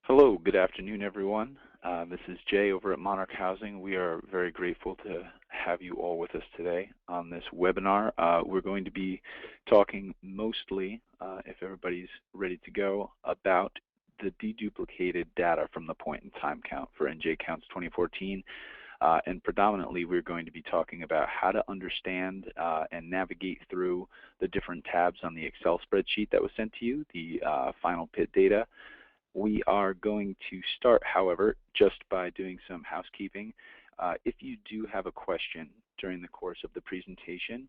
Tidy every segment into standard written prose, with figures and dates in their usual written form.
Hello, good afternoon, everyone. This is Jay over at Monarch Housing. We are very grateful to have you all with us today on this webinar. We're going to be talking mostly, if everybody's ready to go, about the deduplicated data from the point in time count for NJ Counts 2014. And predominantly, we're going to be talking about how to understand and navigate through the different tabs on the Excel spreadsheet that was sent to you, the final PIT data. We are going to start, however, just by doing some housekeeping. If you do have a question during the course of the presentation,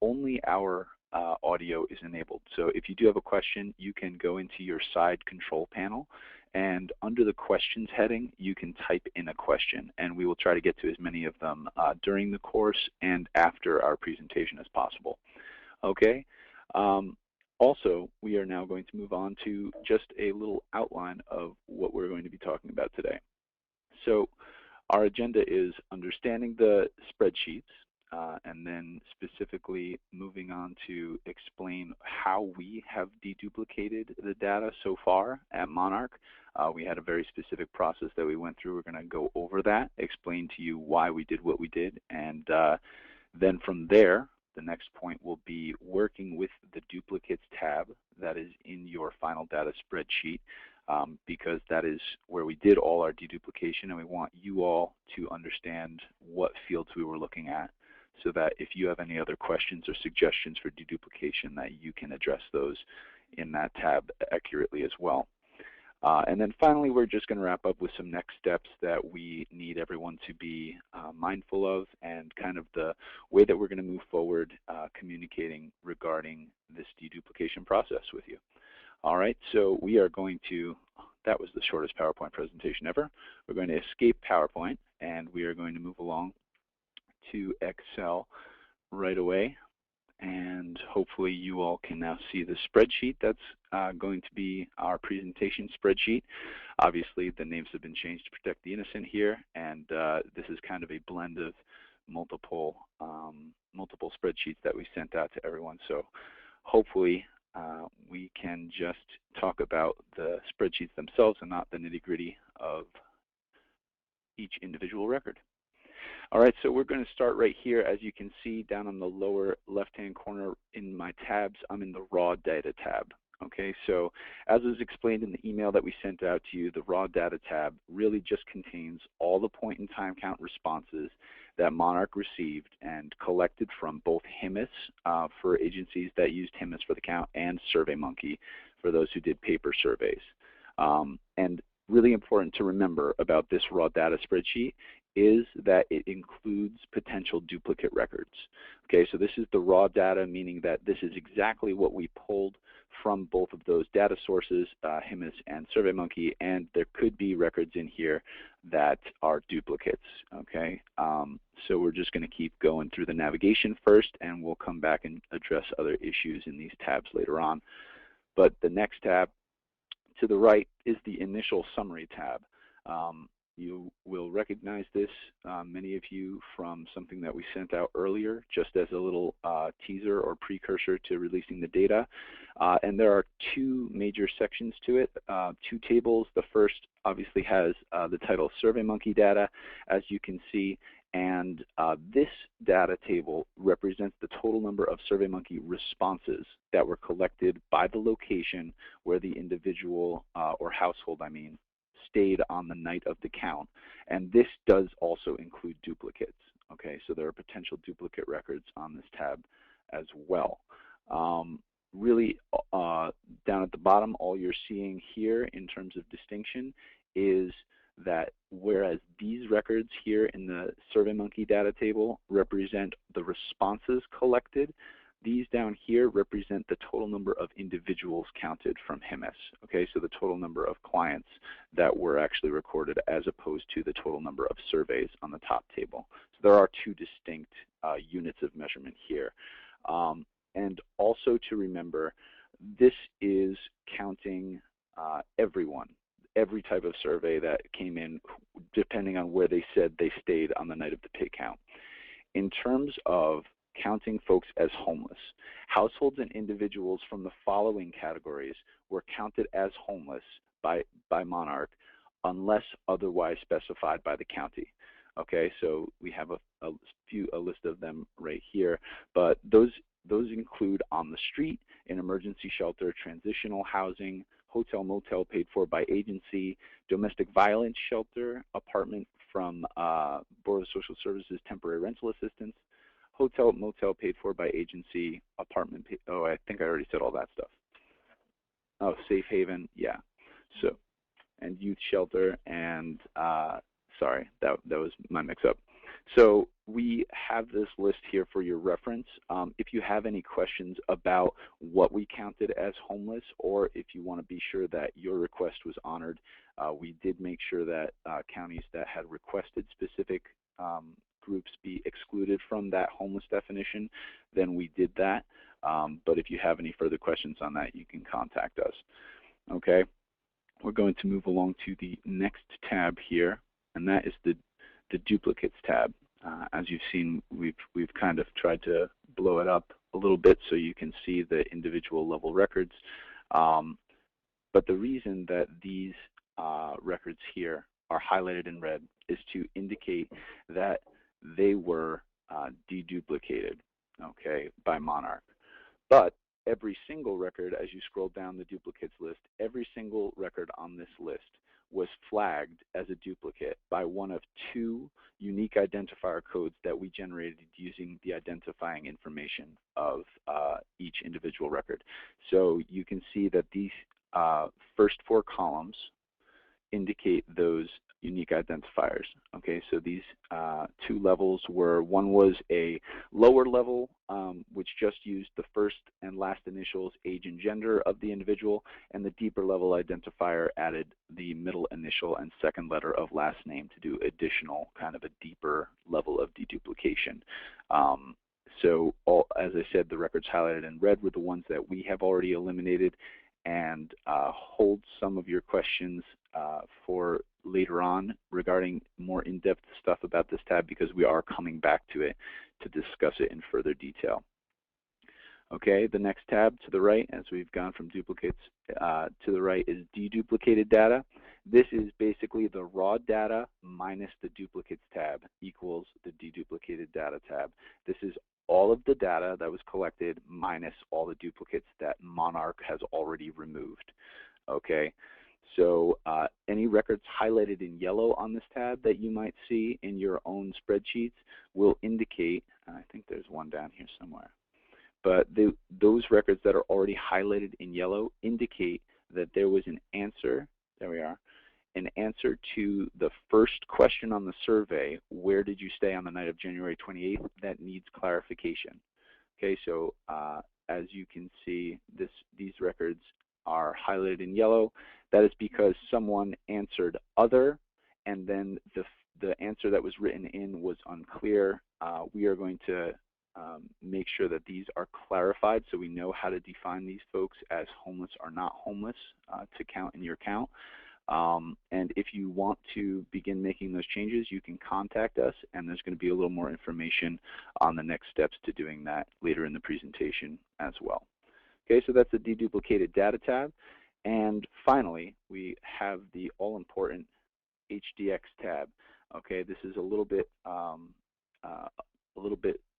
only our audio is enabled. So if you do have a question, you can go into your side control panel, and under the questions heading, you can type in a question, and we will try to get to as many of them during the course and after our presentation as possible. Okay. Also, we are now going to move on to just a little outline of what we're going to be talking about today. So our agenda is understanding the spreadsheets, and then specifically moving on to explain how we have deduplicated the data so far at Monarch. We had a very specific process that we went through. We're going to go over that, explain to you why we did what we did, and then from there, the next point will be working with the duplicates tab that is in your final data spreadsheet, because that is where we did all our deduplication, and we want you all to understand what fields we were looking at, so that if you have any other questions or suggestions for deduplication, that you can address those in that tab accurately as well. And then finally, we're just going to wrap up with some next steps that we need everyone to be mindful of, and kind of the way that we're going to move forward communicating regarding this deduplication process with you. All right, so we are going to, that was the shortest PowerPoint presentation ever. We're going to escape PowerPoint, and we are going to move along to Excel right away. And hopefully you all can now see the spreadsheet that's going to be our presentation spreadsheet. Obviously, the names have been changed to protect the innocent here, and this is kind of a blend of multiple spreadsheets that we sent out to everyone. So hopefully we can just talk about the spreadsheets themselves and not the nitty-gritty of each individual record. All right, so we're going to start right here. As you can see down on the lower left-hand corner in my tabs, I'm in the raw data tab. Okay, so as was explained in the email that we sent out to you, the raw data tab really just contains all the point in time count responses that Monarch received and collected from both HIMIS for agencies that used HIMIS for the count, and SurveyMonkey for those who did paper surveys. And really important to remember about this raw data spreadsheet is that it includes potential duplicate records. Okay, so this is the raw data, meaning that this is exactly what we pulled from both of those data sources, HIMIS and SurveyMonkey, and there could be records in here that are duplicates. Okay, so we're just going to keep going through the navigation first, and we'll come back and address other issues in these tabs later on. But the next tab to the right is the initial summary tab. You will recognize this, many of you, from something that we sent out earlier, just as a little teaser or precursor to releasing the data. And there are two major sections to it, two tables. The first obviously has the title SurveyMonkey data, as you can see, and this data table represents the total number of SurveyMonkey responses that were collected by the location where the individual, or household, I mean, stayed on the night of the count. And this does also include duplicates. Okay, so there are potential duplicate records on this tab as well. Really, down at the bottom, all you're seeing here in terms of distinction is that whereas these records here in the SurveyMonkey data table represent the responses collected, these down here represent the total number of individuals counted from HIMIS. Okay, so the total number of clients that were actually recorded as opposed to the total number of surveys on the top table. So there are two distinct units of measurement here. And also to remember, this is counting everyone, every type of survey that came in, depending on where they said they stayed on the night of the pit count. In terms of counting folks as homeless, households and individuals from the following categories were counted as homeless by Monarch unless otherwise specified by the county. Okay, so we have a list of them right here, but those include on the street, an emergency shelter, transitional housing, hotel, motel paid for by agency, domestic violence shelter, apartment from Board of Social Services temporary rental assistance, hotel, motel paid for by agency, apartment, oh, I think I already said all that stuff. Oh, safe haven, yeah. So, and youth shelter, and sorry, that was my mix-up. So we have this list here for your reference. If you have any questions about what we counted as homeless, or if you want to be sure that your request was honored, we did make sure that counties that had requested specific groups be excluded from that homeless definition, then we did that. But if you have any further questions on that, you can contact us. Okay, we're going to move along to the next tab here, and that is the duplicates tab. As you've seen, we've kind of tried to blow it up a little bit so you can see the individual level records. But the reason that these records here are highlighted in red is to indicate that they were deduplicated, okay, by Monarch. But every single record, as you scroll down the duplicates list, every single record on this list was flagged as a duplicate by one of two unique identifier codes that we generated using the identifying information of each individual record. So you can see that these first four columns indicate those unique identifiers. Okay, so these two levels were, one was a lower level, which just used the first and last initials, age and gender of the individual, and the deeper level identifier added the middle initial and second letter of last name to do additional kind of a deeper level of deduplication. So as I said, the records highlighted in red were the ones that we have already eliminated, and hold some of your questions for later on regarding more in-depth stuff about this tab, because we are coming back to it to discuss it in further detail. Okay, the next tab to the right, as we've gone from duplicates to the right, is deduplicated data. This is basically the raw data minus the duplicates tab equals the deduplicated data tab. This is all of the data that was collected minus all the duplicates that Monarch has already removed. Okay, so any records highlighted in yellow on this tab that you might see in your own spreadsheets will indicate, I think there's one down here somewhere, but those records that are already highlighted in yellow indicate that there was an answer, there we are, an answer to the first question on the survey, where did you stay on the night of January 28th, that needs clarification. Okay, so as you can see, these records are highlighted in yellow. That is because someone answered other, and then the answer that was written in was unclear. We are going to make sure that these are clarified so we know how to define these folks as homeless or not homeless to count in your count. And if you want to begin making those changes, you can contact us, and there's going to be a little more information on the next steps to doing that later in the presentation as well. Okay, so that's the deduplicated data tab. And finally, we have the all-important HDX tab. Okay, this is a little bit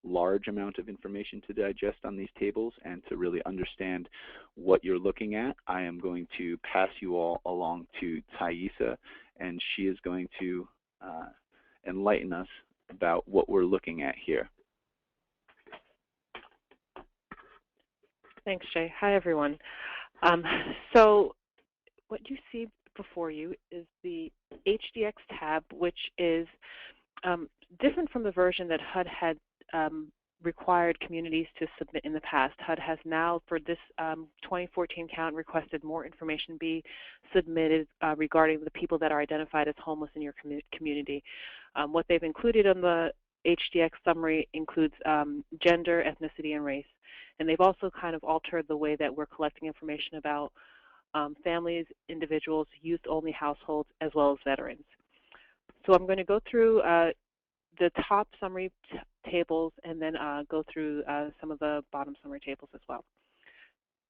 large amount of information to digest on these tables, and to really understand what you're looking at, I am going to pass you all along to Thaisa, and she is going to enlighten us about what we're looking at here. Thanks, Jay. Hi, everyone. So what you see before you is the HDX tab, which is different from the version that HUD had required communities to submit in the past. HUD has now, for this 2014 count, requested more information be submitted regarding the people that are identified as homeless in your community. What they've included on the HDX summary includes gender, ethnicity, and race. And they've also kind of altered the way that we're collecting information about families, individuals, youth-only households, as well as veterans. So I'm going to go through the top summary tables and then go through some of the bottom summary tables as well.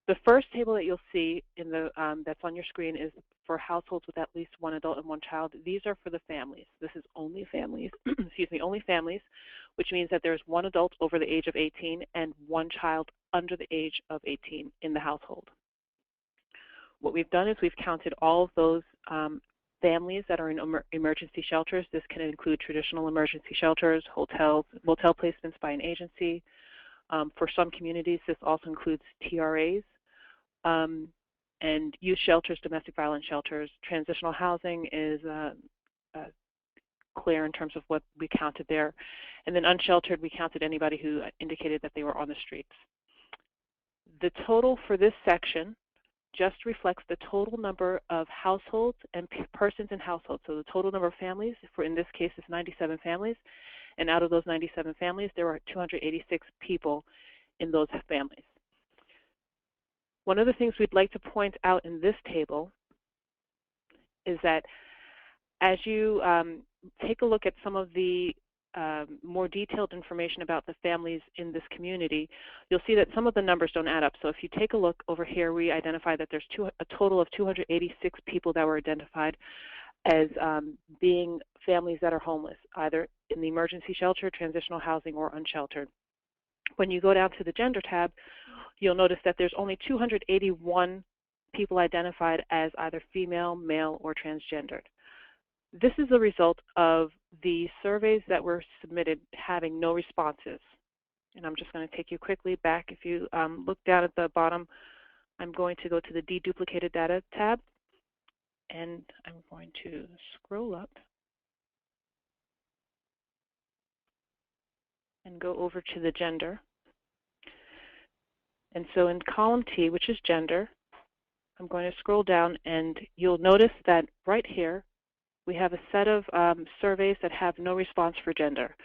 The first table that you'll see in the that's on your screen is for households with at least one adult and one child. These are for the families. This is only families, excuse me, only families, which means that there's one adult over the age of 18 and one child under the age of 18 in the household. What we've done is we've counted all of those families that are in emergency shelters. This can include traditional emergency shelters, hotels, motel placements by an agency. For some communities, this also includes TRAs and youth shelters, domestic violence shelters. Transitional housing is clear in terms of what we counted there. And then unsheltered, we counted anybody who indicated that they were on the streets. The total for this section just reflects the total number of households and persons in households. So the total number of families, for in this case, is 97 families. And out of those 97 families, there are 286 people in those families. One of the things we'd like to point out in this table is that as you take a look at some of the more detailed information about the families in this community, you'll see that some of the numbers don't add up. So if you take a look over here, we identify that there's a total of 286 people that were identified as being families that are homeless, either in the emergency shelter, transitional housing, or unsheltered. When you go down to the gender tab, you'll notice that there's only 281 people identified as either female, male, or transgendered. This is a result of the surveys that were submitted having no responses. And I'm just going to take you quickly back. If you look down at the bottom, I'm going to go to the De-Duplicated Data tab, and I'm going to scroll up and go over to the gender. And so in column T, which is gender, I'm going to scroll down, and you'll notice that right here we have a set of surveys that have no response for gender.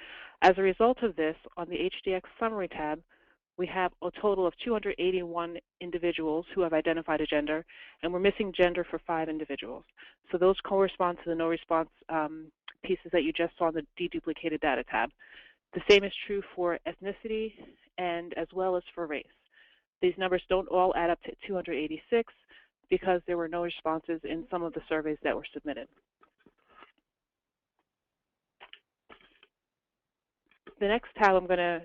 As a result of this, on the HDXSummary tab, we have a total of 281 individuals who have identified a gender, and we're missing gender for 5 individuals. So those correspond to the no response pieces that you just saw in the De-Duplicated Data tab. The same is true for ethnicity and as well as for race. These numbers don't all add up to 286 because there were no responses in some of the surveys that were submitted. The next tab I'm going to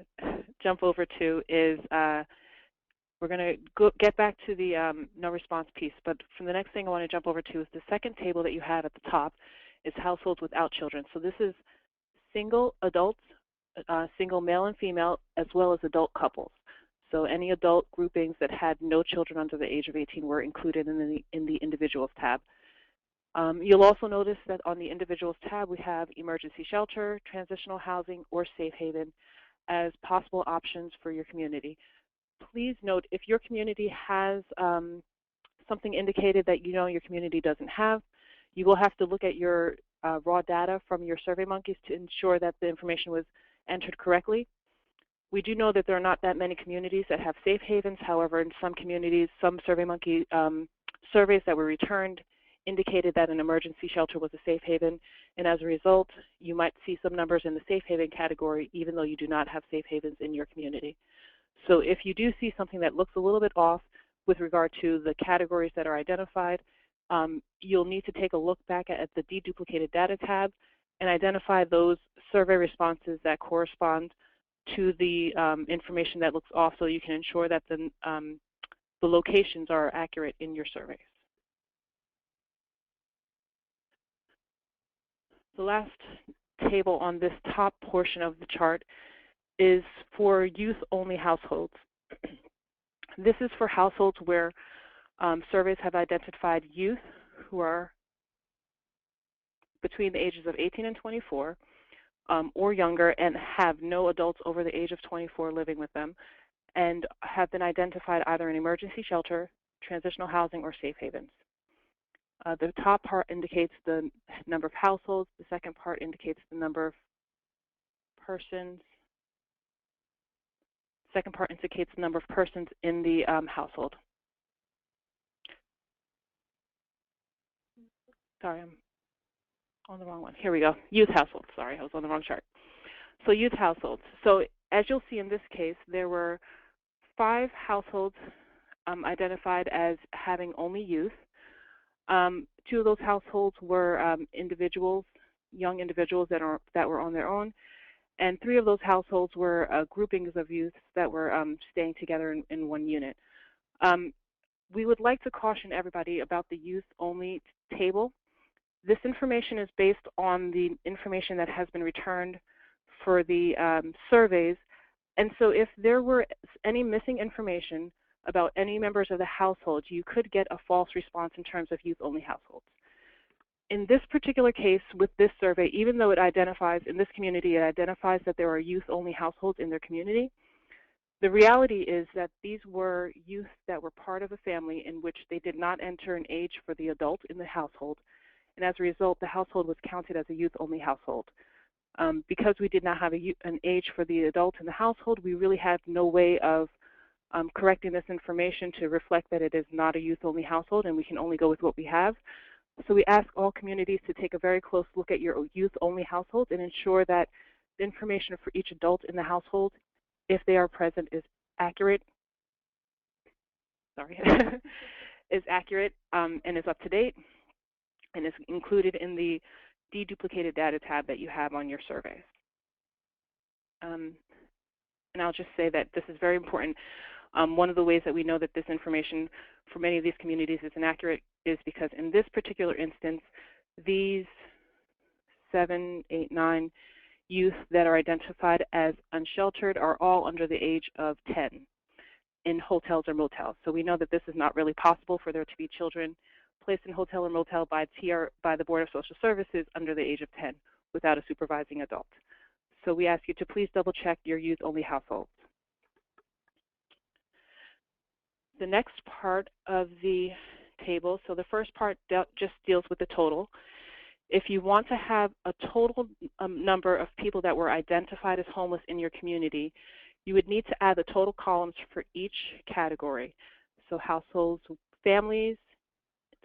jump over to is we're going to get back to the no response piece, but from the next thing I want to jump over to is the second table that you have at the top is households without children. So this is single adults, single male and female, as well as adult couples. So any adult groupings that had no children under the age of 18 were included in the individuals tab. You'll also notice that on the individuals tab we have emergency shelter, transitional housing, or safe haven as possible options for your community. Please note, if your community has something indicated that you know your community doesn't have, you will have to look at your raw data from your SurveyMonkeys to ensure that the information was entered correctly. We do know that there are not that many communities that have safe havens. However, in some communities, some SurveyMonkey surveys that were returned indicated that an emergency shelter was a safe haven, and as a result, you might see some numbers in the safe haven category even though you do not have safe havens in your community. So if you do see something that looks a little bit off with regard to the categories that are identified, you'll need to take a look back at the De-Duplicated Data tab and identify those survey responses that correspond to the information that looks off so you can ensure that the locations are accurate in your surveys. The last table on this top portion of the chart is for youth-only households. This is for households where surveys have identified youth who are between the ages of 18 and 24 or younger and have no adults over the age of 24 living with them and have been identified either in emergency shelter, transitional housing, or safe havens. The top part indicates the number of households. The second part indicates the number of persons. The second part indicates the number of persons in the household. Sorry, I'm on the wrong one. Here we go. Youth households. Sorry, I was on the wrong chart. So youth households. So as you'll see in this case, there were 5 households identified as having only youth. 2 of those households were individuals, young individuals that were on their own, and 3 of those households were groupings of youth that were staying together in one unit. We would like to caution everybody about the youth-only table. This information is based on the information that has been returned for the surveys, and so if there were any missing information about any members of the household, you could get a false response in terms of youth-only households. In this particular case, with this survey, even though it identifies, in this community, it identifies that there are youth-only households in their community, the reality is that these were youth that were part of a family in which they did not enter an age for the adult in the household, and as a result, the household was counted as a youth-only household. Because we did not have an age for the adult in the household, we really have no way of correcting this information to reflect that it is not a youth-only household, and we can only go with what we have. So we ask all communities to take a very close look at your youth-only households and ensure that the information for each adult in the household, if they are present, is accurate. Is accurate and is up to date, and is included in the De-Duplicated Data tab that you have on your surveys. And I'll just say that this is very important. One of the ways that we know that this information for many of these communities is inaccurate is because in this particular instance, these 7, 8, 9 youth that are identified as unsheltered are all under the age of 10 in hotels or motels. So we know that this is not really possible for there to be children placed in hotel or motel by the Board of Social Services under the age of 10 without a supervising adult. So we ask you to please double check your youth-only households. The next part of the table, so the first part just deals with the total. If you want to have a total number of people that were identified as homeless in your community, you would need to add the total columns for each category. So households, families,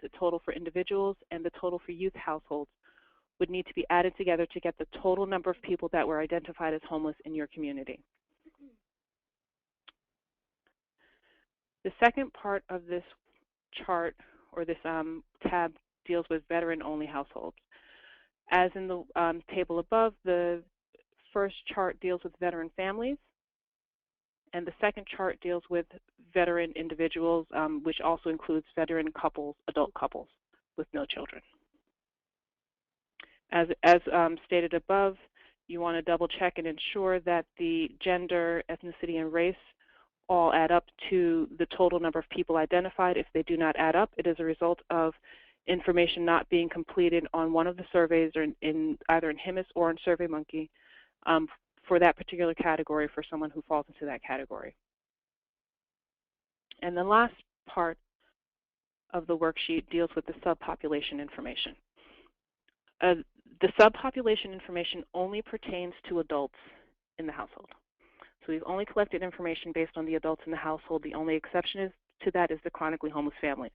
the total for individuals, and the total for youth households would need to be added together to get the total number of people that were identified as homeless in your community. The second part of this chart, or this tab, deals with veteran-only households. As in the table above, the first chart deals with veteran families, and the second chart deals with veteran individuals, which also includes veteran couples, adult couples with no children. As stated above, you want to double check and ensure that the gender, ethnicity, and race all add up to the total number of people identified. If they do not add up, it is a result of information not being completed on one of the surveys, or either in HIMIS or in SurveyMonkey, for that particular category for someone who falls into that category. And the last part of the worksheet deals with the subpopulation information. The subpopulation information only pertains to adults in the household. So we've only collected information based on the adults in the household. The only exception to that is the chronically homeless families.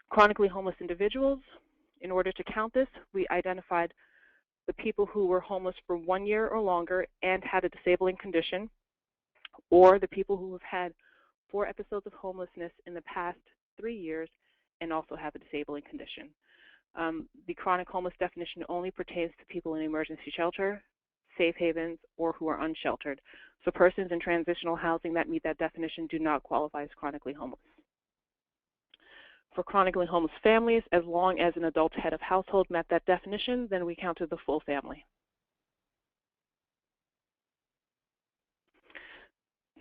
Chronically homeless individuals, in order to count this, we identified the people who were homeless for 1 year or longer and had a disabling condition, or the people who have had 4 episodes of homelessness in the past 3 years and also have a disabling condition. The chronic homeless definition only pertains to people in emergency shelter, safe havens, or who are unsheltered. So persons in transitional housing that meet that definition do not qualify as chronically homeless. For chronically homeless families, as long as an adult head of household met that definition, then we counted the full family.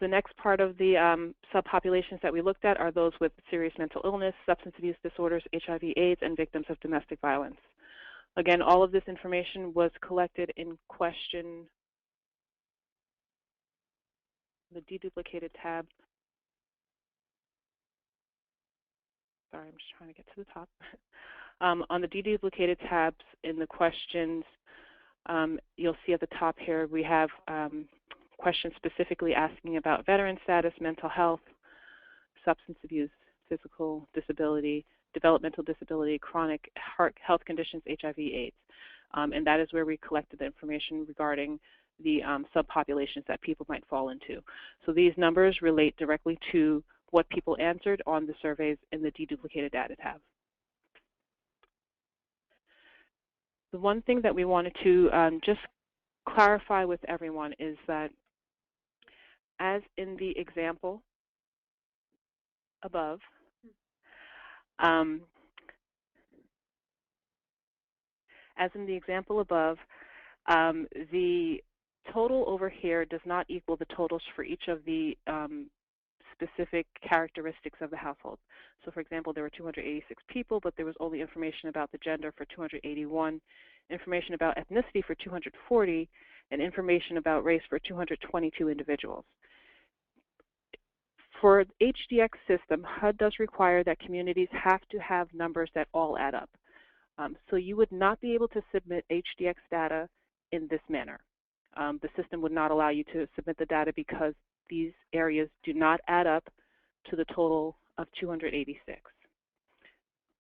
The next part of the subpopulations that we looked at are those with serious mental illness, substance abuse disorders, HIV/AIDS, and victims of domestic violence. Again, all of this information was collected in question, the De-Duplicated tab. Sorry, I'm just trying to get to the top. On the De-Duplicated tabs in the questions, you'll see at the top here we have questions specifically asking about veteran status, mental health, substance abuse, physical disability, developmental disability, chronic health conditions, HIV/AIDS. And that is where we collected the information regarding the subpopulations that people might fall into. So these numbers relate directly to what people answered on the surveys in the Deduplicated Data tab. The one thing that we wanted to just clarify with everyone is that, as in the example above, the total over here does not equal the totals for each of the specific characteristics of the household. So for example, there were 286 people, but there was only information about the gender for 281, information about ethnicity for 240, and information about race for 222 individuals. For the HDX system, HUD does require that communities have to have numbers that all add up. So you would not be able to submit HDX data in this manner. The system would not allow you to submit the data because these areas do not add up to the total of 286.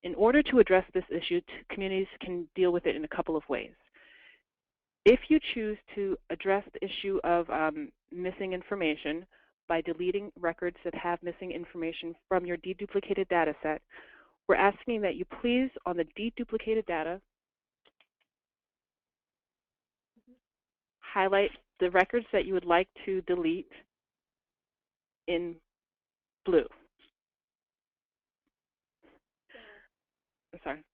In order to address this issue, communities can deal with it in a couple of ways. If you choose to address the issue of missing information by deleting records that have missing information from your deduplicated data set, we're asking that you please, on the deduplicated data, highlight the records that you would like to delete in blue. I'm sorry.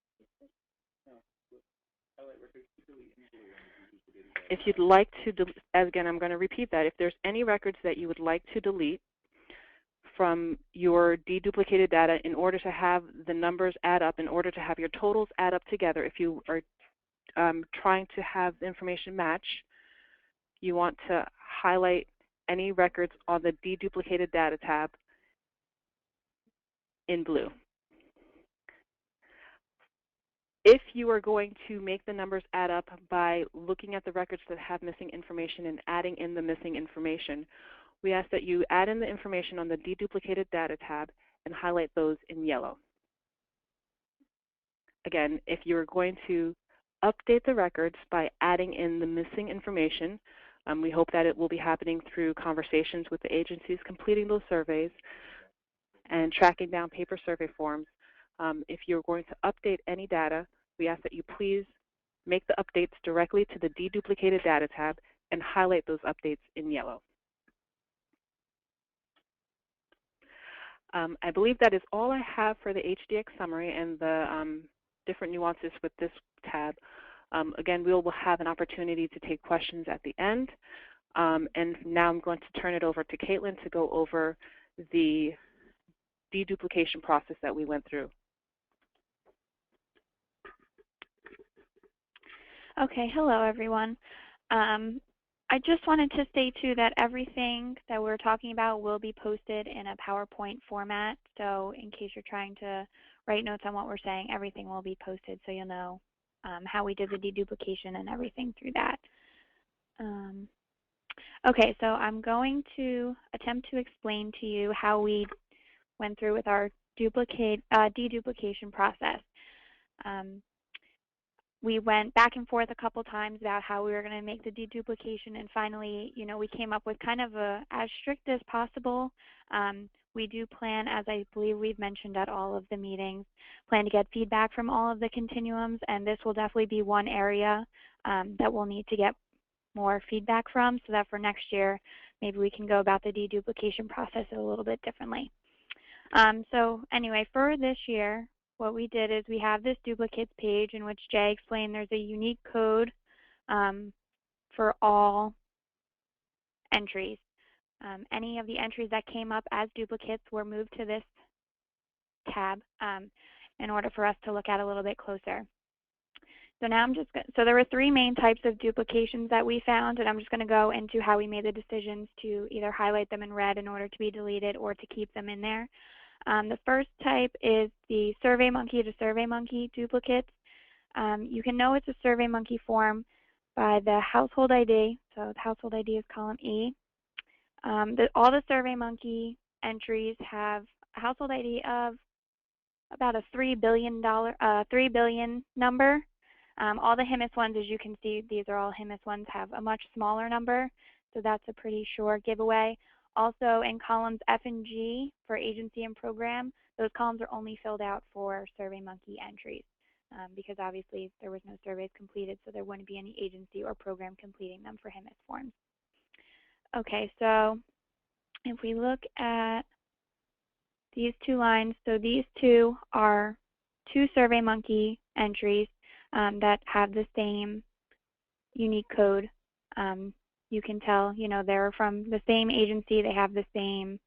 If you'd like to, again, I'm going to repeat that. If there's any records that you would like to delete from your deduplicated data in order to have the numbers add up, in order to have your totals add up together, if you are trying to have the information match, you want to highlight any records on the Deduplicated Data tab in blue. If you are going to make the numbers add up by looking at the records that have missing information and adding in the missing information, we ask that you add in the information on the Deduplicated Data tab and highlight those in yellow. Again, if you're going to update the records by adding in the missing information, we hope that it will be happening through conversations with the agencies completing those surveys and tracking down paper survey forms. If you're going to update any data, we ask that you please make the updates directly to the Deduplicated Data tab and highlight those updates in yellow. I believe that is all I have for the HDX summary and the different nuances with this tab. Again, we will have an opportunity to take questions at the end. And now I'm going to turn it over to Caitlin to go over the deduplication process that we went through. Okay, hello everyone. I just wanted to say too that everything that we're talking about will be posted in a PowerPoint format. So in case you're trying to write notes on what we're saying, everything will be posted so you'll know how we did the deduplication and everything through that. Okay, so I'm going to attempt to explain to you how we went through with our deduplication process. We went back and forth a couple times about how we were going to make the deduplication, and finally, we came up with kind of as strict as possible. We do plan, as I believe we've mentioned at all of the meetings, plan to get feedback from all of the continuums, and this will definitely be one area that we'll need to get more feedback from, so that for next year, maybe we can go about the deduplication process a little bit differently. So anyway, for this year, what we did is we have this duplicates page in which Jay explained there's a unique code for all entries. Any of the entries that came up as duplicates were moved to this tab in order for us to look at a little bit closer. So now so there were three main types of duplications that we found, and I'm just going to go into how we made the decisions to either highlight them in red in order to be deleted or to keep them in there. The first type is the SurveyMonkey to SurveyMonkey duplicates. You can know it's a SurveyMonkey form by the household ID. So the household ID is column E. All the SurveyMonkey entries have a household ID of about a $3 billion number. All the HIMIS ones, as you can see, these are all HIMIS ones, have a much smaller number. So that's a pretty sure giveaway. Also, in columns F and G for agency and program, those columns are only filled out for SurveyMonkey entries because obviously there was no surveys completed, so there wouldn't be any agency or program completing them for HIMIS forms. Okay, so if we look at these two lines, so these two are two SurveyMonkey entries that have the same unique code. You can tell, they're from the same agency, they have the same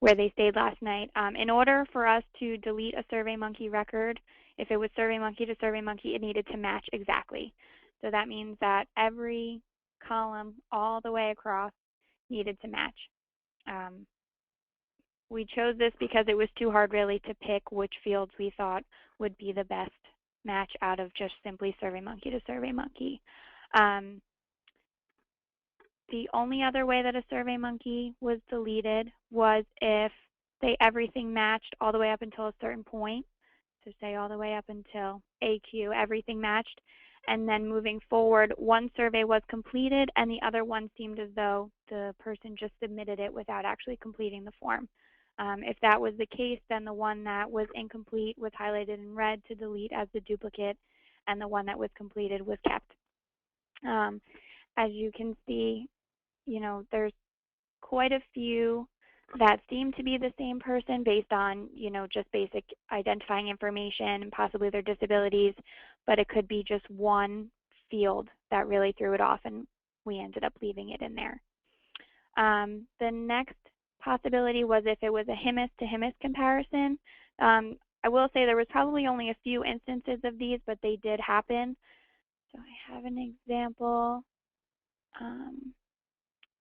where they stayed last night. In order for us to delete a SurveyMonkey record, if it was SurveyMonkey to SurveyMonkey, it needed to match exactly. So that means that every column all the way across needed to match. We chose this because it was too hard really to pick which fields we thought would be the best match out of just simply SurveyMonkey to SurveyMonkey. The only other way that a SurveyMonkey was deleted was if, say, everything matched all the way up until a certain point. So say all the way up until AQ, everything matched. And then moving forward, one survey was completed and the other one seemed as though the person just submitted it without actually completing the form. If that was the case, then the one that was incomplete was highlighted in red to delete as the duplicate, and the one that was completed was kept. As you can see, there's quite a few that seem to be the same person based on, just basic identifying information and possibly their disabilities, but it could be just one field that really threw it off and we ended up leaving it in there. The next possibility was if it was a HIMIS to HIMIS comparison. I will say there was probably only a few instances of these, but they did happen. So I have an example.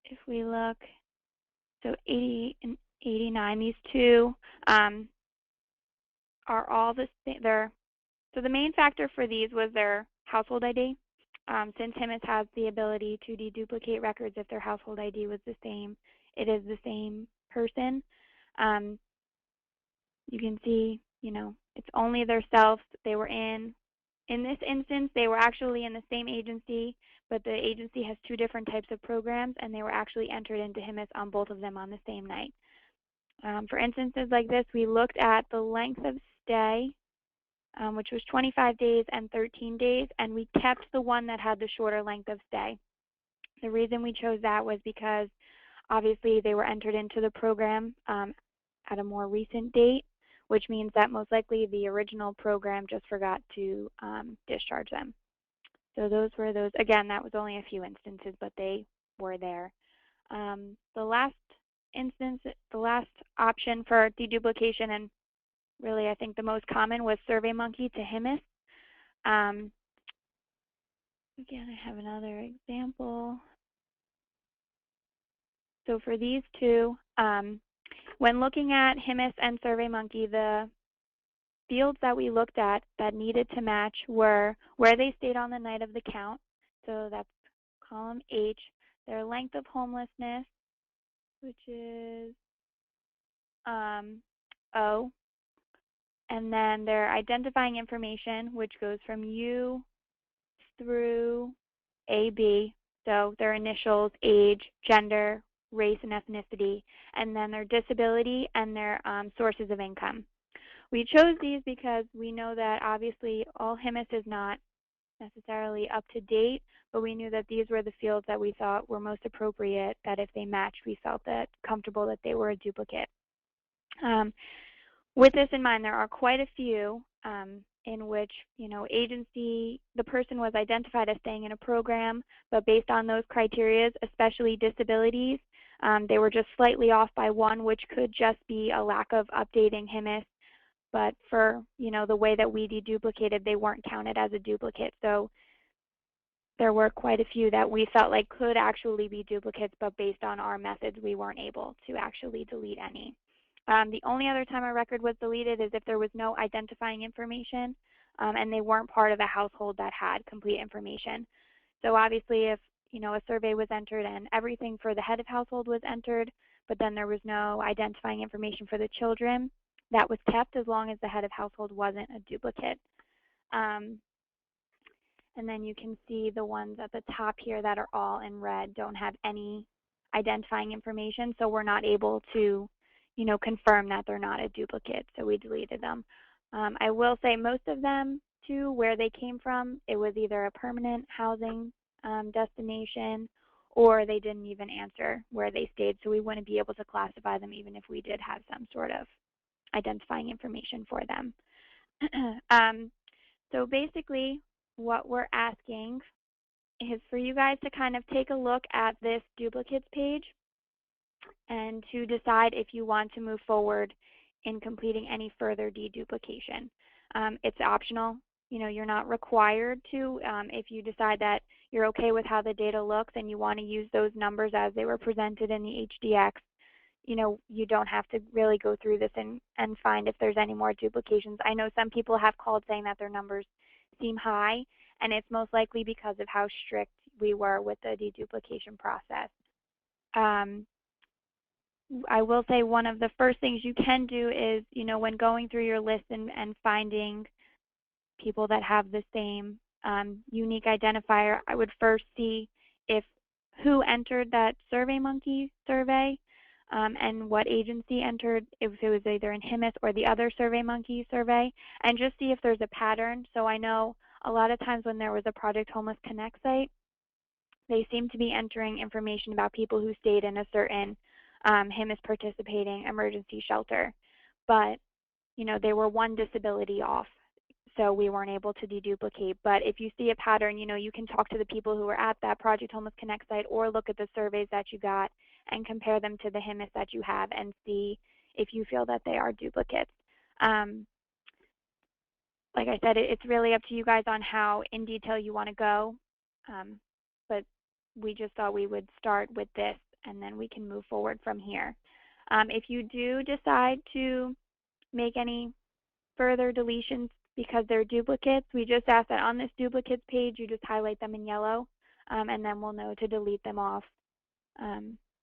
If we look, so 80 and 89, these two are all the same. So the main factor for these was their household ID. Since HIMIS has the ability to deduplicate records if their household ID was the same, it is the same person. You can see, it's only their self. They were in this instance, they were actually in the same agency, but the agency has two different types of programs, and they were actually entered into HIMIS on both of them on the same night. For instances like this, we looked at the length of stay, which was 25 days and 13 days, and we kept the one that had the shorter length of stay. The reason we chose that was because obviously they were entered into the program at a more recent date, which means that most likely the original program just forgot to discharge them. So those were those. Again, that was only a few instances, but they were there. The last instance, the last option for deduplication, and really I think the most common, was SurveyMonkey to HIMIS. Again, I have another example. So for these two, when looking at HIMIS and SurveyMonkey, the fields that we looked at that needed to match were where they stayed on the night of the count, so that's column H, their length of homelessness, which is O, and then their identifying information, which goes from U through AB, so their initials, age, gender, race, and ethnicity, and then their disability and their sources of income. We chose these because we know that obviously all HIMIS is not necessarily up to date, but we knew that these were the fields that we thought were most appropriate, that if they matched, we felt that comfortable that they were a duplicate. With this in mind, there are quite a few in which, agency, the person was identified as staying in a program, but based on those criteria, especially disabilities, they were just slightly off by one, which could just be a lack of updating HIMIS. But for, the way that we deduplicated, they weren't counted as a duplicate. So there were quite a few that we felt like could actually be duplicates, but based on our methods, we weren't able to actually delete any. The only other time a record was deleted is if there was no identifying information and they weren't part of a household that had complete information. So obviously if, a survey was entered and everything for the head of household was entered, but then there was no identifying information for the children, that was kept as long as the head of household wasn't a duplicate. And then you can see the ones at the top here that are all in red don't have any identifying information, so we're not able to, you know, confirm that they're not a duplicate, so we deleted them. I will say most of them, too, where they came from, it was either a permanent housing destination, or they didn't even answer where they stayed, so we wouldn't be able to classify them even if we did have some sort of identifying information for them. So basically, what we're asking is for you guys to kind of take a look at this duplicates page and to decide if you want to move forward in completing any further deduplication. It's optional. You know, you're not required to. If you decide that you're okay with how the data looks and you want to use those numbers as they were presented in the HDX, you know, you don't have to really go through this and find if there's any more duplications. I know some people have called saying that their numbers seem high, and it's most likely because of how strict we were with the deduplication process. I will say one of the first things you can do is, you know, when going through your list and finding people that have the same unique identifier, I would first see if who entered that SurveyMonkey survey and what agency entered, if it was either in HIMIS or the other SurveyMonkey survey, and just see if there's a pattern. So I know a lot of times when there was a Project Homeless Connect site, they seem to be entering information about people who stayed in a certain HIMIS participating emergency shelter, but you know, they were one disability off, so we weren't able to deduplicate. But if you see a pattern, you know, you can talk to the people who were at that Project Homeless Connect site or look at the surveys that you got and compare them to the HIMIS that you have and see if you feel that they are duplicates. Like I said, it's really up to you guys on how in detail you want to go, but we just thought we would start with this and then we can move forward from here. If you do decide to make any further deletions because they're duplicates, we just ask that on this duplicates page you just highlight them in yellow, and then we'll know to delete them off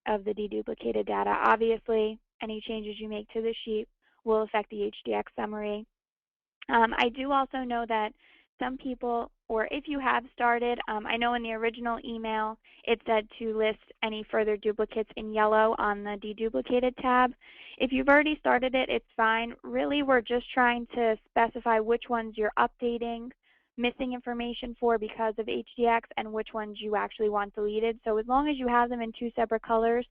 of the deduplicated data. Obviously, any changes you make to the sheet will affect the HDX summary. I do also know that some people, or if you have started, I know in the original email it said to list any further duplicates in yellow on the deduplicated tab. If you've already started it, it's fine. Really, we're just trying to specify which ones you're updating missing information for because of HDX and which ones you actually want deleted. So as long as you have them in two separate colors,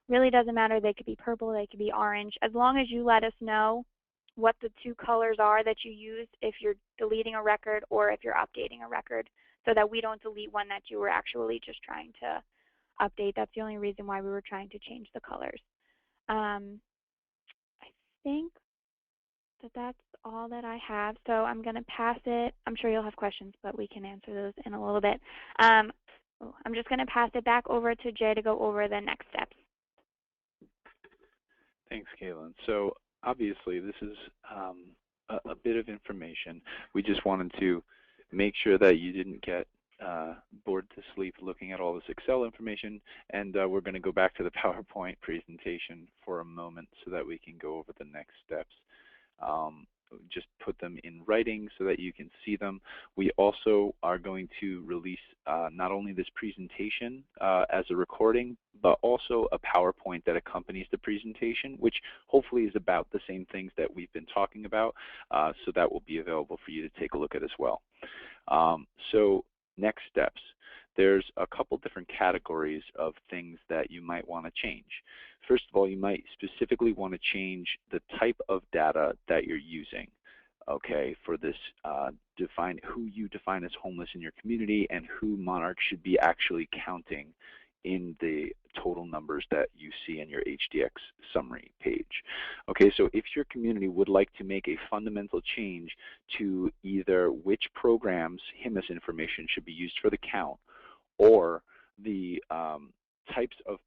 really doesn't matter. They could be purple, they could be orange. As long as you let us know what the two colors are that you use if you're deleting a record or if you're updating a record, so that we don't delete one that you were actually just trying to update. That's the only reason why we were trying to change the colors. I think that that's all that I have, so I'm going to pass it. I'm sure you'll have questions, but we can answer those in a little bit. I'm just going to pass it back over to Jay to go over the next steps. Thanks, Caitlin. So obviously, this is a bit of information. We just wanted to make sure that you didn't get bored to sleep looking at all this Excel information, and we're going to go back to the PowerPoint presentation for a moment so that we can go over the next steps. Just put them in writing so that you can see them. We also are going to release not only this presentation as a recording, but also a PowerPoint that accompanies the presentation, which hopefully is about the same things that we've been talking about, so that will be available for you to take a look at as well. So next steps. There's a couple different categories of things that you might want to change. First of all, you might specifically want to change the type of data that you're using, okay, for this define who you define as homeless in your community and who Monarch should be actually counting in the total numbers that you see in your HDX summary page. Okay, so if your community would like to make a fundamental change to either which programs HIMIS information should be used for the count, or the types of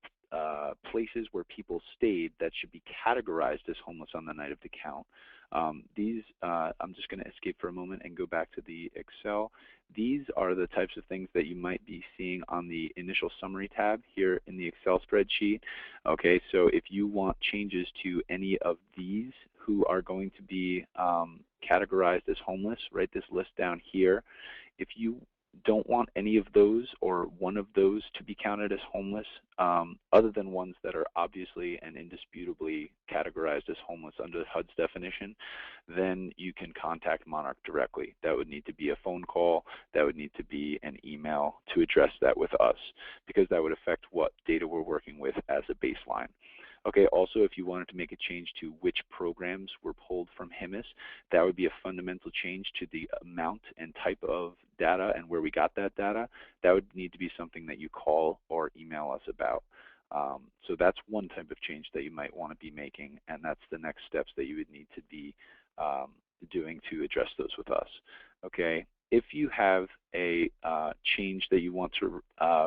places where people stayed that should be categorized as homeless on the night of the count. I'm just going to escape for a moment and go back to the Excel. These are the types of things that you might be seeing on the initial summary tab here in the Excel spreadsheet. Okay, so if you want changes to any of these who are going to be categorized as homeless, write this list down here. If you don't want any of those or one of those to be counted as homeless, other than ones that are obviously and indisputably categorized as homeless under HUD's definition, then you can contact Monarch directly. That would need to be a phone call, that would need to be an email to address that with us, because that would affect what data we're working with as a baseline. Okay, also if you wanted to make a change to which programs were pulled from HIMIS, that would be a fundamental change to the amount and type of data and where we got that data. That would need to be something that you call or email us about. So that's one type of change that you might want to be making, and that's the next steps that you would need to be doing to address those with us. Okay, if you have a change that you want to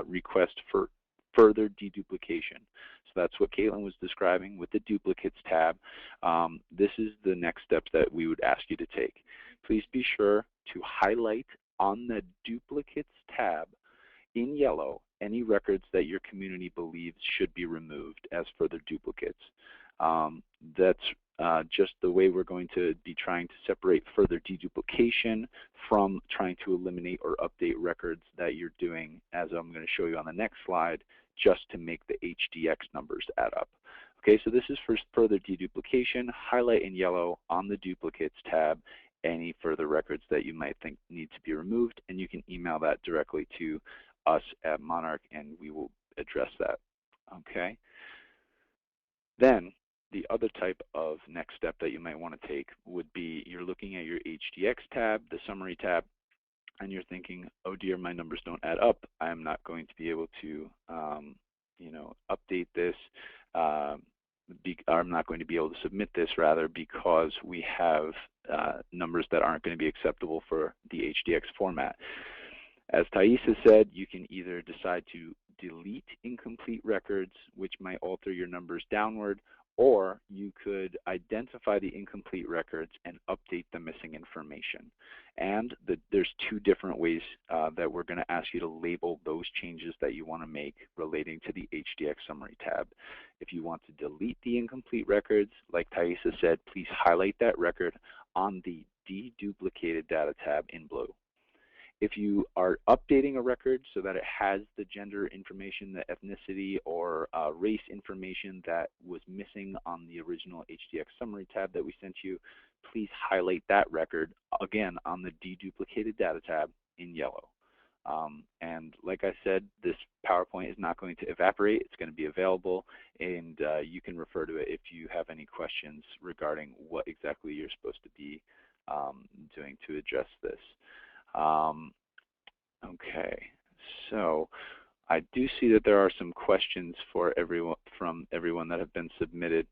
request for further deduplication. So that's what Caitlin was describing with the Duplicates tab. This is the next steps that we would ask you to take. Please be sure to highlight on the Duplicates tab in yellow any records that your community believes should be removed as further duplicates. That's just the way we're going to be trying to separate further deduplication from trying to eliminate or update records that you're doing, as I'm going to show you on the next slide, just to make the HDX numbers add up. Okay, so this is for further deduplication. Highlight in yellow on the Duplicates tab any further records that you might think need to be removed, and you can email that directly to us at Monarch, and we will address that. Okay. Then the other type of next step that you might want to take would be you're looking at your HDX tab, the summary tab, and you're thinking, oh dear, my numbers don't add up. I'm not going to be able to update this. I'm not going to be able to submit this, rather, because we have numbers that aren't going to be acceptable for the HDX format. As Thais has said, you can either decide to delete incomplete records, which might alter your numbers downward, or you could identify the incomplete records and update the missing information. And there's two different ways that we're going to ask you to label those changes that you want to make relating to the HDX Summary tab. If you want to delete the incomplete records, like Thais has said, please highlight that record on the De-Duplicated Data tab in blue. If you are updating a record so that it has the gender information, the ethnicity, or race information that was missing on the original HDX Summary tab that we sent you, please highlight that record, again, on the Deduplicated Data tab in yellow. And like I said, this PowerPoint is not going to evaporate. It's going to be available, and you can refer to it if you have any questions regarding what exactly you're supposed to be doing to address this. Okay, so I do see that there are some questions for from everyone that have been submitted,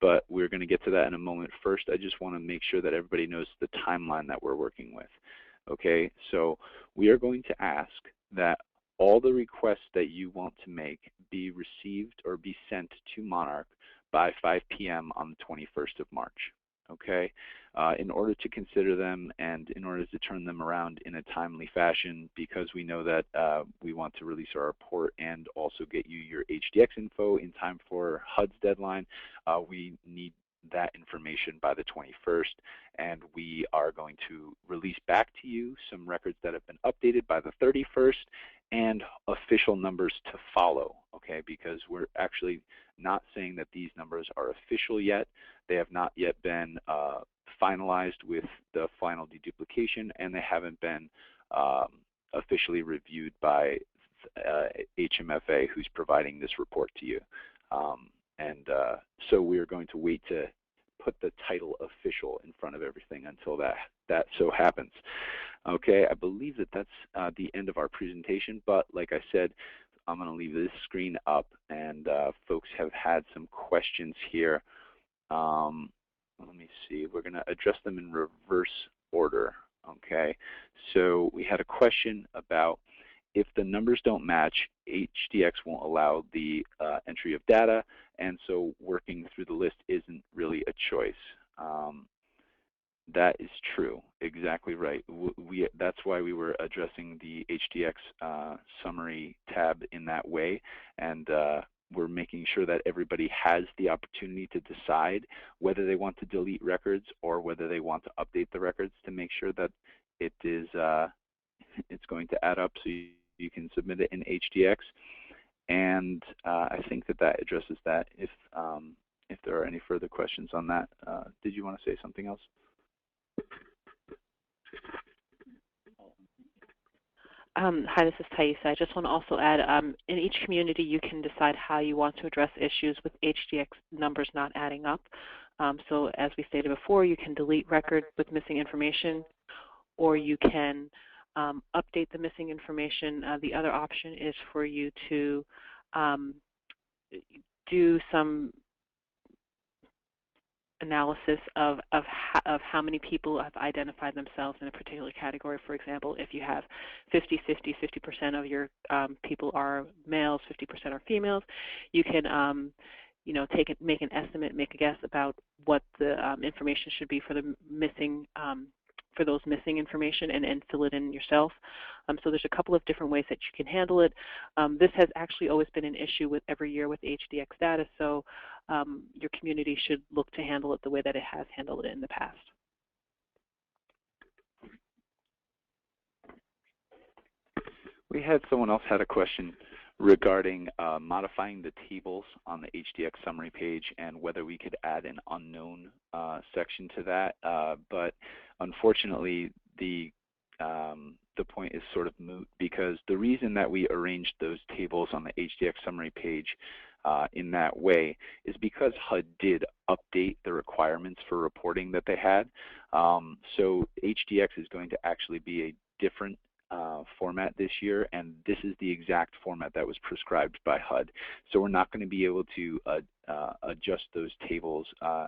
but we're going to get to that in a moment. First, I just want to make sure that everybody knows the timeline that we're working with. Okay, so we are going to ask that all the requests that you want to make be received or be sent to Monarch by 5 p.m. on the 21st of March. Okay, in order to consider them and in order to turn them around in a timely fashion, because we know that we want to release our report and also get you your HDX info in time for HUD's deadline, we need that information by the 21st, and we are going to release back to you some records that have been updated by the 31st and official numbers to follow, okay, because we're actually not saying that these numbers are official yet. They have not yet been finalized with the final deduplication, and they haven't been officially reviewed by HMFA, who's providing this report to you. So we're going to wait to put the title official in front of everything until that so happens. Okay, I believe that that's the end of our presentation, but like I said, I'm going to leave this screen up, and folks have had some questions here. Let me see, we're going to address them in reverse order. Okay, so we had a question about if the numbers don't match, HDX won't allow the entry of data, and so working through the list isn't really a choice. That is true, exactly right. That's why we were addressing the HDX summary tab in that way, and we're making sure that everybody has the opportunity to decide whether they want to delete records or whether they want to update the records, to make sure that it is it's going to add up, so you can submit it in HDX. And I think that addresses that. If there are any further questions on that, did you want to say something else? Hi, this is Thaisa. I just want to also add, in each community you can decide how you want to address issues with HDX numbers not adding up. So as we stated before, you can delete records with missing information, or you can update the missing information. The other option is for you to do some analysis of how many people have identified themselves in a particular category. For example, if you have 50% of your people are males, 50% are females, you can make an estimate, make a guess about what the information should be for the missing for those missing information, and fill it in yourself. So there's a couple of different ways that you can handle it. This has actually always been an issue with every year with HDX data, so your community should look to handle it the way that it has handled it in the past. We had someone else had a question regarding modifying the tables on the HDX summary page and whether we could add an unknown section to that. But unfortunately, the point is sort of moot, because the reason that we arranged those tables on the HDX summary page in that way is because HUD did update the requirements for reporting that they had. So HDX is going to actually be a different format this year, and this is the exact format that was prescribed by HUD. So we're not going to be able to adjust those tables,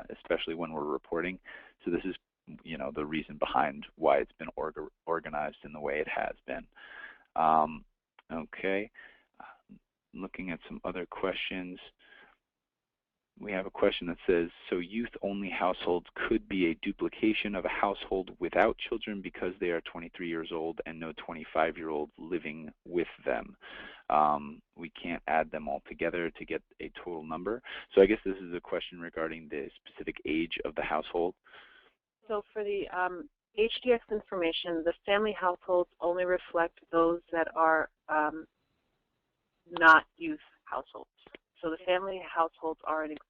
especially when we're reporting. So this is, the reason behind why it's been organized in the way it has been. Okay, looking at some other questions. We have a question that says, so youth-only households could be a duplication of a household without children because they are 23 years old and no 25-year-old living with them. We can't add them all together to get a total number. So I guess this is a question regarding the specific age of the household. So for the HDX information, the family households only reflect those that are not youth households. So the family households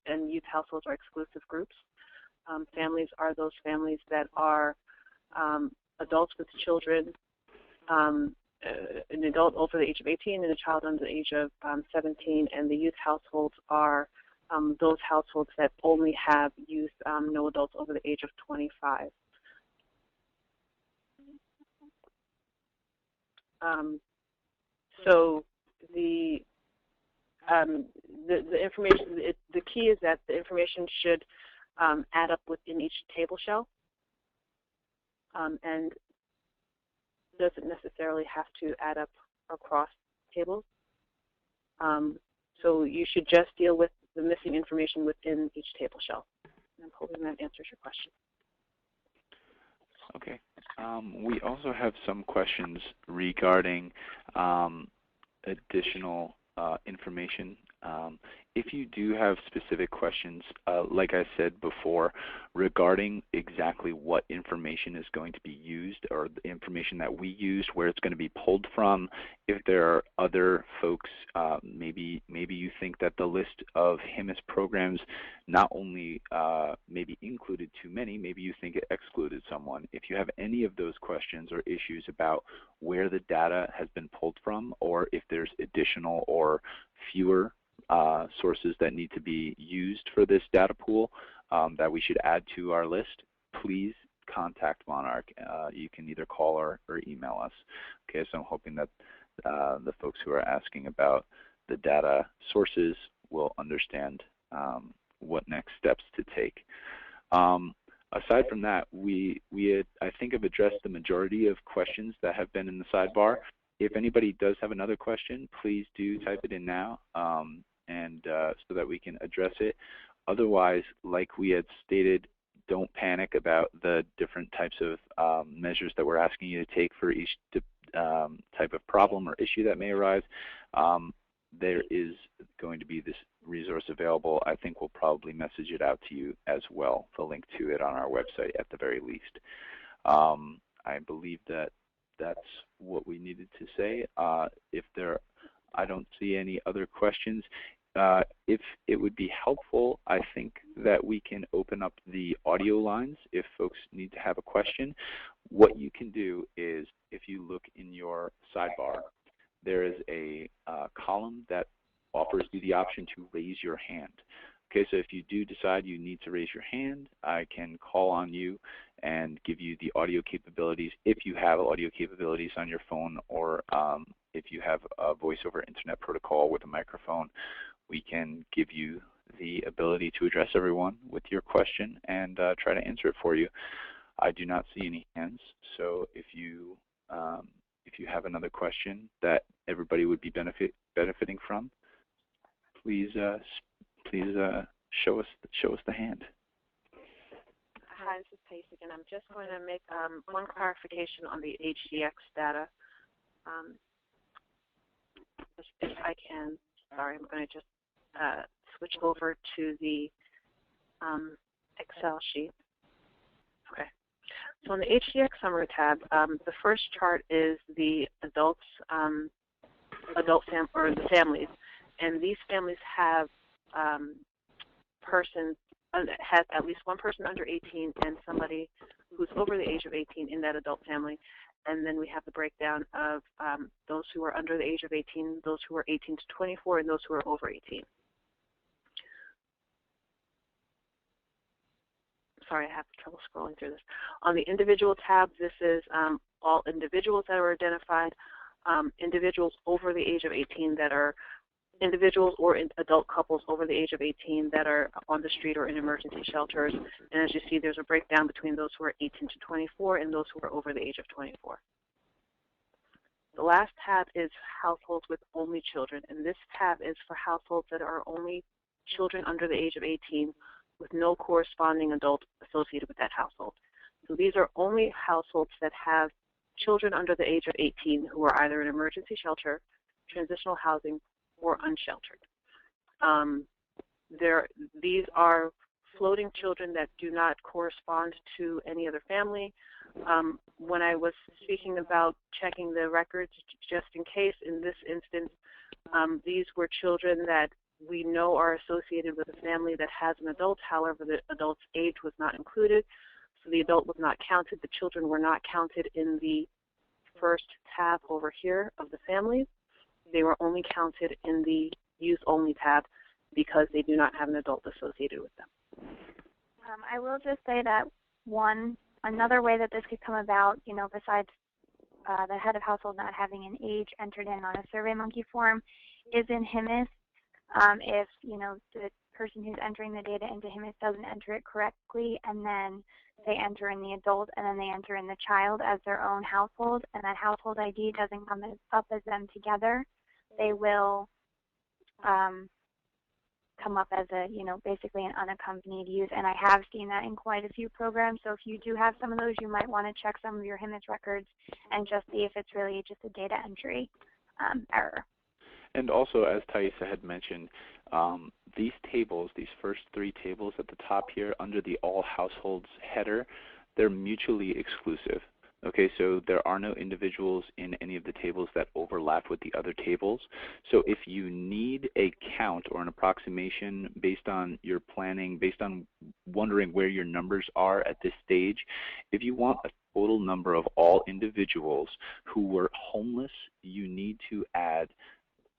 and youth households are exclusive groups. Families are those families that are adults with children, an adult over the age of 18 and a child under the age of 17, and the youth households are those households that only have youth, no adults over the age of 25. So the information, the key is that the information should add up within each table shell, and doesn't necessarily have to add up across tables. So you should just deal with the missing information within each table shell. And I'm hoping that answers your question. Okay. We also have some questions regarding additional information. If you do have specific questions, like I said before, regarding exactly what information is going to be used, or the information that we used, where it's going to be pulled from, if there are other folks, maybe you think that the list of HIMSS programs not only maybe included too many, maybe you think it excluded someone. If you have any of those questions or issues about where the data has been pulled from, or if there's additional or fewer sources that need to be used for this data pool that we should add to our list, please contact Monarch. You can either call or email us. Okay, so I'm hoping that the folks who are asking about the data sources will understand what next steps to take. Aside from that, we had, I think, have addressed the majority of questions that have been in the sidebar. If anybody does have another question, please do type it in now, and so that we can address it. Otherwise, like we had stated, don't panic about the different types of measures that we're asking you to take for each type of problem or issue that may arise. There is going to be this resource available. I think we'll probably message it out to you as well, the link to it on our website at the very least. I believe that that's what we needed to say. I don't see any other questions. If it would be helpful, I think that we can open up the audio lines if folks need to have a question. What you can do is, if you look in your sidebar, there is a column that offers you the option to raise your hand. Okay, so if you do decide you need to raise your hand, I can call on you and give you the audio capabilities if you have audio capabilities on your phone, or if you have a voice over internet protocol with a microphone, we can give you the ability to address everyone with your question and try to answer it for you. I do not see any hands, so if you have another question that everybody would be benefiting from, please show us the hand. Hi, this is Pace again. I'm just going to make one clarification on the HDX data. If I can, sorry, I'm going to just switch over to the Excel sheet. Okay. So on the HDX Summary tab, the first chart is the the families, and these families have has at least one person under 18 and somebody who's over the age of 18 in that adult family. And then we have the breakdown of those who are under the age of 18, those who are 18 to 24, and those who are over 18. Sorry, I have trouble scrolling through this. On the individual tab, this is all individuals that are identified, individuals over the age of 18 that are individuals or adult couples over the age of 18 that are on the street or in emergency shelters. And as you see, there's a breakdown between those who are 18 to 24 and those who are over the age of 24. The last tab is households with only children, and this tab is for households that are only children under the age of 18 with no corresponding adult associated with that household. So these are only households that have children under the age of 18 who are either in emergency shelter, transitional housing, or unsheltered. These are floating children that do not correspond to any other family. When I was speaking about checking the records, just in case, in this instance, these were children that we know are associated with a family that has an adult. However, the adult's age was not included, so the adult was not counted. The children were not counted in the first tab over here of the families. They were only counted in the Use Only tab because they do not have an adult associated with them. I will just say that another way that this could come about, besides the head of household not having an age entered in on a SurveyMonkey form, is in HIMIS. If the person who's entering the data into HIMIS doesn't enter it correctly, and then they enter in the adult, and then they enter in the child as their own household, and that household ID doesn't come up as them together, they will come up as a, basically an unaccompanied youth. And I have seen that in quite a few programs. So if you do have some of those, you might want to check some of your HIMIS records and just see if it's really just a data entry error. And also, as Thaisa had mentioned, these tables, these first three tables at the top here under the All Households header, they're mutually exclusive. Okay, so there are no individuals in any of the tables that overlap with the other tables. So if you need a count or an approximation based on your planning, based on wondering where your numbers are at this stage, if you want a total number of all individuals who were homeless, you need to add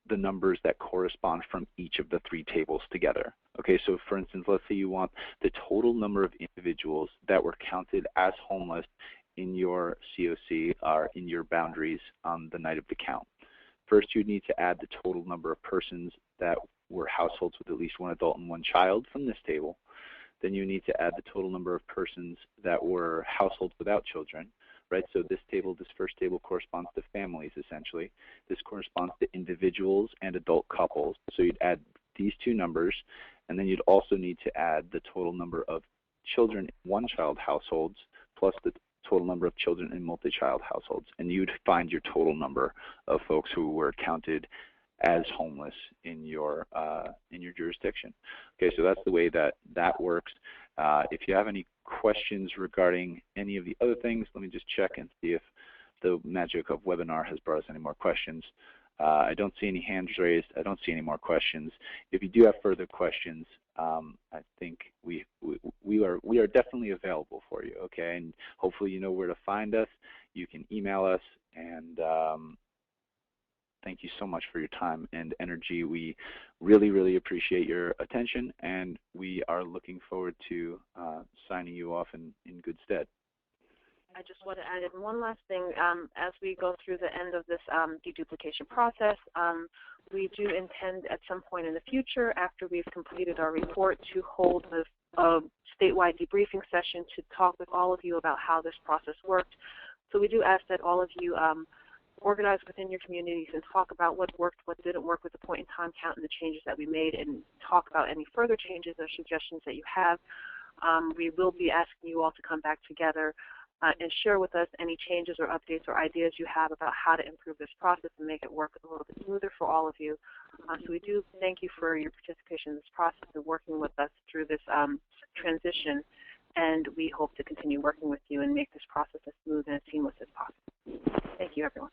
the numbers that correspond from each of the three tables together. Okay, so for instance, let's say you want the total number of individuals that were counted as homeless in your COC or in your boundaries on the night of the count. First, you need to add the total number of persons that were households with at least one adult and one child from this table. Then you need to add the total number of persons that were households without children, right? So this table, this first table corresponds to families, essentially. This corresponds to individuals and adult couples. So you'd add these two numbers, and then you'd also need to add the total number of children in one-child households plus the total number of children in multi-child households, and you'd find your total number of folks who were counted as homeless in your jurisdiction. Okay, so that's the way that works. If you have any questions regarding any of the other things, let me just check and see if the magic of webinar has brought us any more questions. I don't see any hands raised. I don't see any more questions. If you do have further questions, I think we are definitely available for you. Okay, and hopefully you know where to find us. You can email us, and thank you so much for your time and energy. We really appreciate your attention, and we are looking forward to signing you off in good stead. I just want to add in one last thing. As we go through the end of this deduplication process, we do intend at some point in the future, after we've completed our report, to hold a statewide debriefing session to talk with all of you about how this process worked. So we do ask that all of you organize within your communities and talk about what worked, what didn't work with the point in time count and the changes that we made, and talk about any further changes or suggestions that you have. We will be asking you all to come back together and share with us any changes or updates or ideas you have about how to improve this process and make it work a little bit smoother for all of you. So we do thank you for your participation in this process and working with us through this transition, and we hope to continue working with you and make this process as smooth and as seamless as possible. Thank you, everyone.